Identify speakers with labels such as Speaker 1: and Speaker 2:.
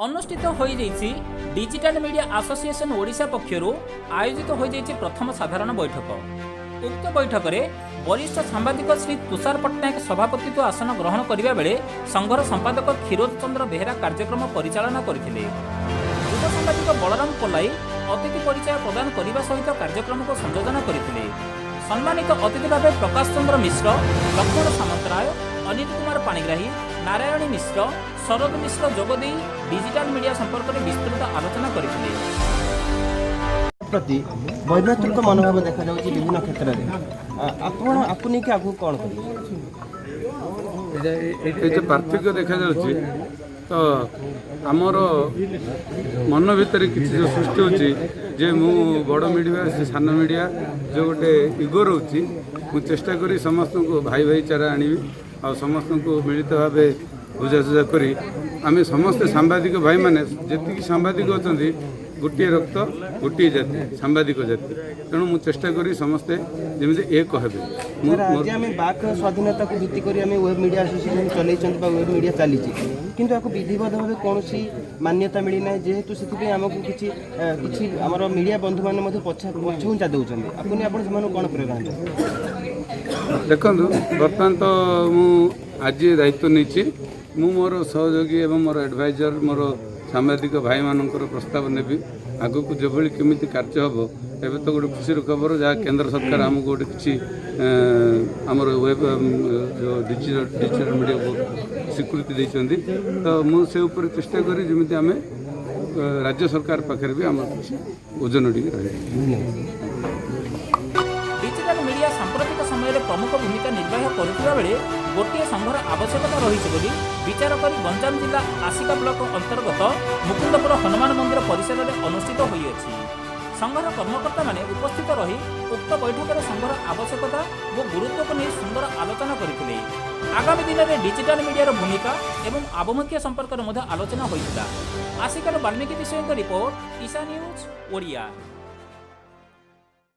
Speaker 1: अनुष्ठित हो digital media association Odisha पक्षर आयोजित हो प्रथम साधारण बैठक। उक्त बैठक में वरिष्ठ सांबादिक श्री तुषार पट्टनायक सभापतित्व आसन ग्रहण करने बेले संघर संपादक क्षीरोद चंद्र बेहेरा कार्यक्रम परिचालना करथिले। युवा सांबादिक बलराम पलाई अतिथि परिचय प्रदान करने सहित कार्यक्रम को संयोजन करथिले। सम्मानित अतिथि भाव प्रकाश चंद्र मिश्र, लक्ष्मण सामंतराय, अनिल कुमार पाणिग्राही, नारायणी मिश्र, शरद मिश्र जोगदे डिजिटल मीडिया संपर्क में विस्तृत आलोचना करथिले।
Speaker 2: प्रति वैज्ञानिक मनोभाव देखा जाଉଛି विभिन्न क्षेत्र में आपने कि आगु कौन
Speaker 3: जो पार्थक्य देखा जाଉଛି तो आमर मन भितर किसी जो सृष्टि होची जे मु बड़ मीडिया से सान मीडिया जो गोटे इगो रोची मु चेष्टा करी समस्त को भाई भाईचारा आनी और समस्त को मिलित भाव बुझासुझा करी आम समस्त सांबादिक भाई मैंने जी सांबादिक अच्छा गोटे रक्त गोटे जाति सांबादिक जाति तेणु मु चेष्टा करी समस्ते जमी एक हे
Speaker 2: बाक स्वाधीनता को भित्ति करी वेब मीडिया एसोसिएशन चलैछन वेब मीडिया चली किंतु आपको विधिवत भाव कौन मान्यता मिली ना जेहेतु से आमको किसी आमर मीडिया बंधु मैंने पछघुंचा दौरान आपने आप कौन प्रेरणा
Speaker 3: देखु बर्तमान तो मु आज दायित्व नहीं मु मोर सहयोगी एवं मोर एडवाइजर मोर सांबादिक भाई मानकर प्रस्ताव नेबी आगु को जो केमी कार्य हम एवं तो गोटे खुशी खबर जहाँ केंद्र सरकार आमको गोटे किसी आमर वेब जो डिजिटल मीडिया को स्वीकृति देते तो मुझे चेष्टा करी जमी आम राज्य सरकार पाखे भी आम ओजन टी रही।
Speaker 1: डिजिटल मीडिया सांप्रतिक समय प्रमुख भूमिका निर्वाह करुवा बेले गोटे संघर आवश्यकता रही विचार कर गंजाम जिला आसिका ब्लॉक अंतर्गत मुकुंदपुर हनुमान मंदिर परिसर में अनुष्ठित होइछि। संघर कर्मकर्ता माने उपस्थित रही उक्त बैठक में संघर आवश्यकता और गुरुत्व को नहीं सुंदर आलोचना करथिले। आगामी दिन में डिजिटल मीडिया भूमिका एवं आभिमुख्य संपर्क में आलोचना होइतिला। आसिकार वाल्मीकि विषय रिपोर्ट ईसा न्यूज ओडिया।